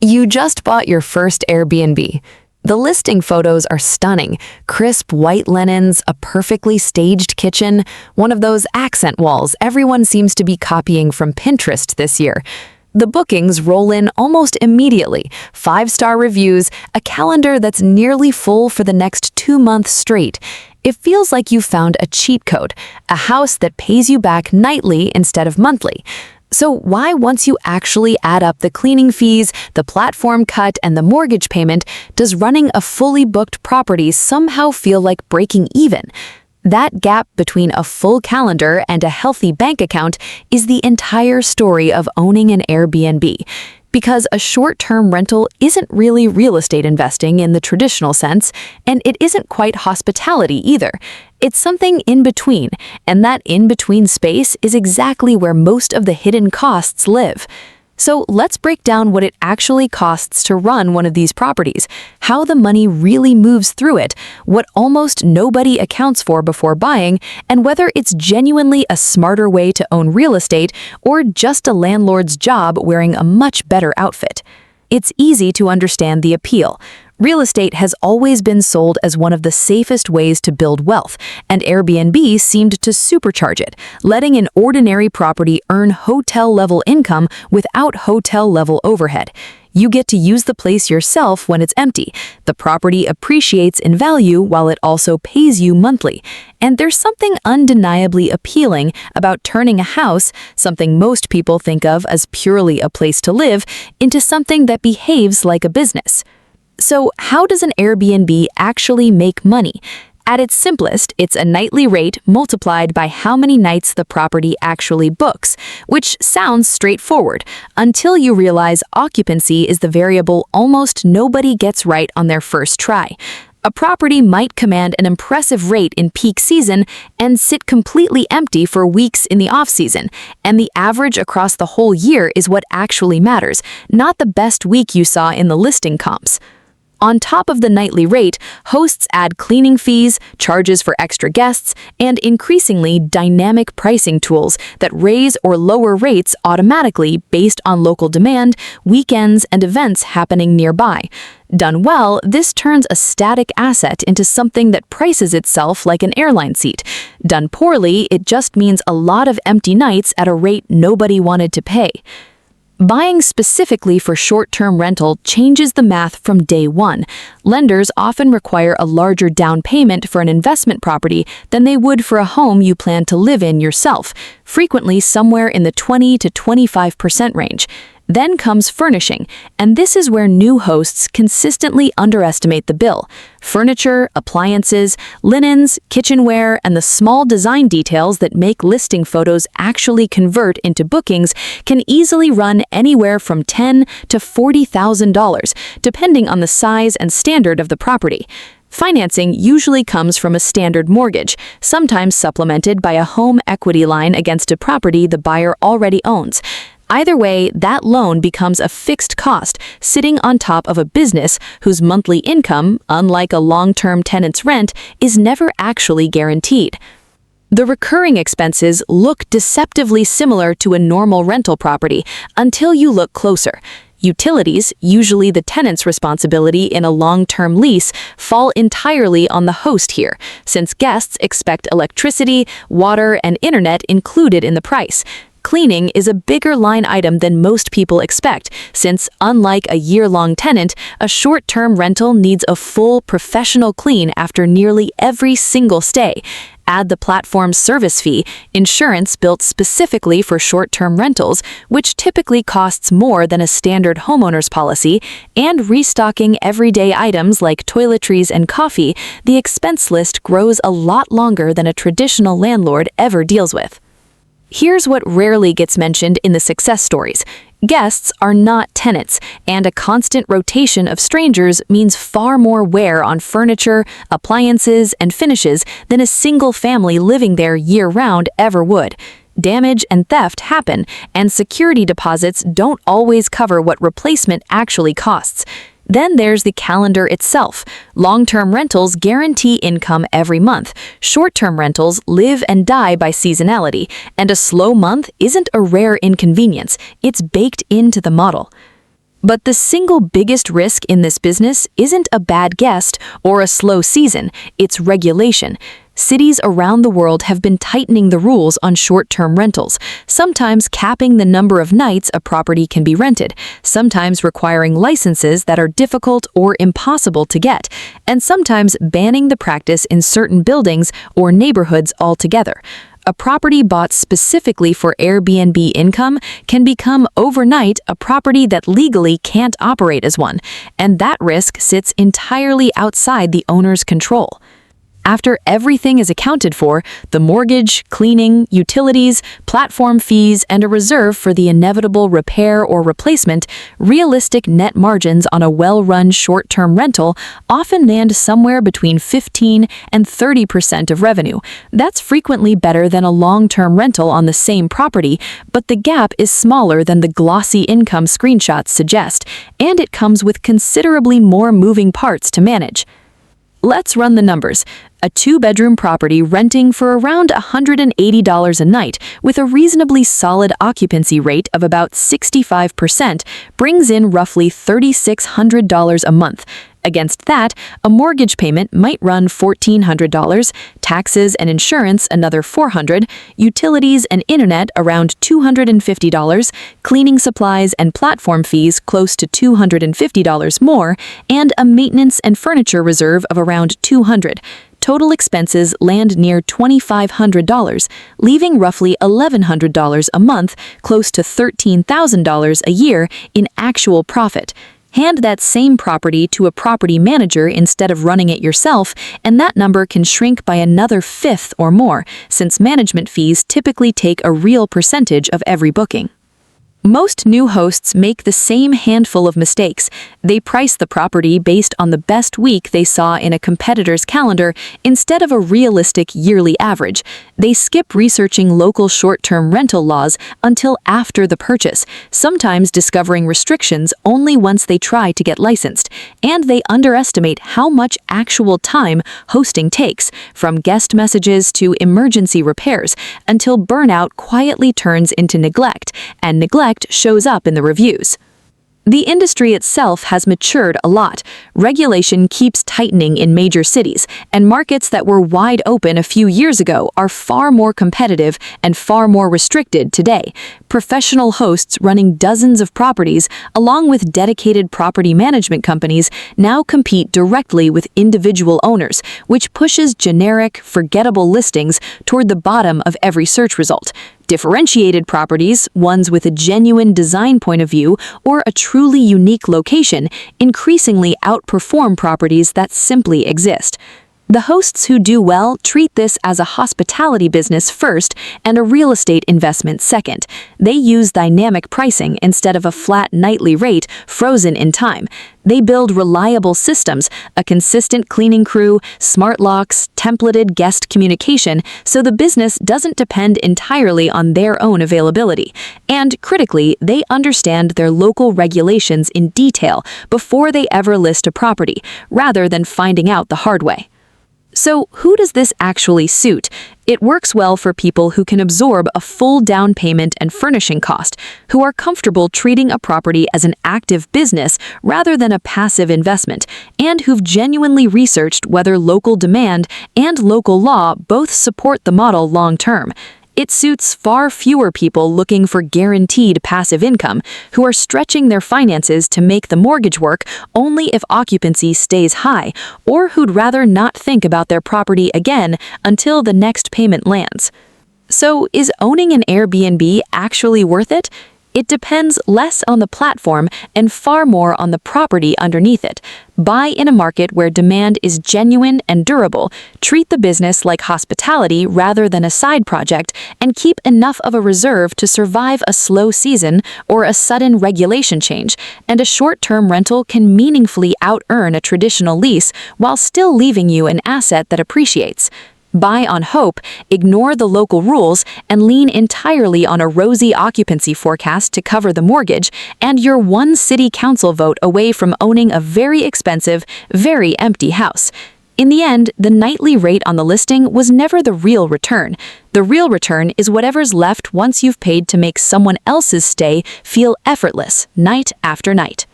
You just bought your first Airbnb. The listing photos are stunning. Crisp white linens, a perfectly staged kitchen, one of those accent walls everyone seems to be copying from Pinterest this year. The bookings roll in almost immediately. 5-star reviews, a calendar that's nearly full for the next 2 months straight. It feels like you found a cheat code, a house that pays you back nightly instead of monthly. So why, once you actually add up the cleaning fees, the platform cut, and the mortgage payment, does running a fully booked property somehow feel like breaking even? That gap between a full calendar and a healthy bank account is the entire story of owning an Airbnb. Because a short-term rental isn't really real estate investing in the traditional sense, and it isn't quite hospitality either. It's something in between, and that in-between space is exactly where most of the hidden costs live. So let's break down what it actually costs to run one of these properties, how the money really moves through it, what almost nobody accounts for before buying, and whether it's genuinely a smarter way to own real estate or just a landlord's job wearing a much better outfit. It's easy to understand the appeal. Real estate has always been sold as one of the safest ways to build wealth, and Airbnb seemed to supercharge it, letting an ordinary property earn hotel-level income without hotel-level overhead. You get to use the place yourself when it's empty. The property appreciates in value while it also pays you monthly. And there's something undeniably appealing about turning a house, something most people think of as purely a place to live, into something that behaves like a business. So how does an Airbnb actually make money? At its simplest, it's a nightly rate multiplied by how many nights the property actually books, which sounds straightforward, until you realize occupancy is the variable almost nobody gets right on their first try. A property might command an impressive rate in peak season and sit completely empty for weeks in the off-season, and the average across the whole year is what actually matters, not the best week you saw in the listing comps. On top of the nightly rate, hosts add cleaning fees, charges for extra guests, and increasingly dynamic pricing tools that raise or lower rates automatically based on local demand, weekends, and events happening nearby. Done well, this turns a static asset into something that prices itself like an airline seat. Done poorly, it just means a lot of empty nights at a rate nobody wanted to pay. Buying specifically for short-term rental changes the math from day one. Lenders often require a larger down payment for an investment property than they would for a home you plan to live in yourself, frequently somewhere in the 20 to 25% range. Then comes furnishing, and this is where new hosts consistently underestimate the bill. Furniture, appliances, linens, kitchenware, and the small design details that make listing photos actually convert into bookings can easily run anywhere from $10,000 to $40,000, depending on the size and standard of the property. Financing usually comes from a standard mortgage, sometimes supplemented by a home equity line against a property the buyer already owns. Either way, that loan becomes a fixed cost, sitting on top of a business whose monthly income, unlike a long-term tenant's rent, is never actually guaranteed. The recurring expenses look deceptively similar to a normal rental property until you look closer. Utilities, usually the tenant's responsibility in a long-term lease, fall entirely on the host here, since guests expect electricity, water, and internet included in the price. Cleaning is a bigger line item than most people expect, since, unlike a year-long tenant, a short-term rental needs a full professional clean after nearly every single stay. Add the platform's service fee, insurance built specifically for short-term rentals, which typically costs more than a standard homeowner's policy, and restocking everyday items like toiletries and coffee, the expense list grows a lot longer than a traditional landlord ever deals with. Here's what rarely gets mentioned in the success stories. Guests are not tenants, and a constant rotation of strangers means far more wear on furniture, appliances, and finishes than a single family living there year-round ever would. Damage and theft happen, and security deposits don't always cover what replacement actually costs. Then there's the calendar itself. Long-term rentals guarantee income every month. Short-term rentals live and die by seasonality, and a slow month isn't a rare inconvenience, it's baked into the model. But the single biggest risk in this business isn't a bad guest or a slow season, it's regulation. Cities around the world have been tightening the rules on short-term rentals, sometimes capping the number of nights a property can be rented, sometimes requiring licenses that are difficult or impossible to get, and sometimes banning the practice in certain buildings or neighborhoods altogether. A property bought specifically for Airbnb income can become overnight a property that legally can't operate as one, and that risk sits entirely outside the owner's control. After everything is accounted for, the mortgage, cleaning, utilities, platform fees, and a reserve for the inevitable repair or replacement, realistic net margins on a well-run short-term rental often land somewhere between 15 and 30% of revenue. That's frequently better than a long-term rental on the same property, but the gap is smaller than the glossy income screenshots suggest, and it comes with considerably more moving parts to manage. Let's run the numbers. A two-bedroom property renting for around $180 a night with a reasonably solid occupancy rate of about 65% brings in roughly $3,600 a month. Against that, a mortgage payment might run $1,400, taxes and insurance another $400, utilities and internet around $250, cleaning supplies and platform fees close to $250 more, and a maintenance and furniture reserve of around $200. Total expenses land near $2,500, leaving roughly $1,100 a month, close to $13,000 a year in actual profit. Hand that same property to a property manager instead of running it yourself, and that number can shrink by another fifth or more, since management fees typically take a real percentage of every booking. Most new hosts make the same handful of mistakes. They price the property based on the best week they saw in a competitor's calendar instead of a realistic yearly average. They skip researching local short-term rental laws until after the purchase, sometimes discovering restrictions only once they try to get licensed. And they underestimate how much actual time hosting takes, from guest messages to emergency repairs, until burnout quietly turns into neglect, and neglect shows up in the reviews. The industry itself has matured a lot. Regulation keeps tightening in major cities, and markets that were wide open a few years ago are far more competitive and far more restricted today. Professional hosts running dozens of properties, along with dedicated property management companies, now compete directly with individual owners, which pushes generic, forgettable listings toward the bottom of every search result. Differentiated properties, ones with a genuine design point of view or a truly unique location, increasingly outperform properties that simply exist. The hosts who do well treat this as a hospitality business first and a real estate investment second. They use dynamic pricing instead of a flat nightly rate frozen in time. They build reliable systems, a consistent cleaning crew, smart locks, templated guest communication, so the business doesn't depend entirely on their own availability. And critically, they understand their local regulations in detail before they ever list a property, rather than finding out the hard way. So, who does this actually suit? It works well for people who can absorb a full down payment and furnishing cost, who are comfortable treating a property as an active business rather than a passive investment, and who've genuinely researched whether local demand and local law both support the model long term. It suits far fewer people looking for guaranteed passive income, who are stretching their finances to make the mortgage work only if occupancy stays high, or who'd rather not think about their property again until the next payment lands. So, is owning an Airbnb actually worth it? It depends less on the platform and far more on the property underneath it. Buy in a market where demand is genuine and durable, treat the business like hospitality rather than a side project, and keep enough of a reserve to survive a slow season or a sudden regulation change, and a short-term rental can meaningfully out-earn a traditional lease while still leaving you an asset that appreciates. Buy on hope, ignore the local rules, and lean entirely on a rosy occupancy forecast to cover the mortgage, and you're one city council vote away from owning a very expensive, very empty house. In the end, the nightly rate on the listing was never the real return. The real return is whatever's left once you've paid to make someone else's stay feel effortless night after night.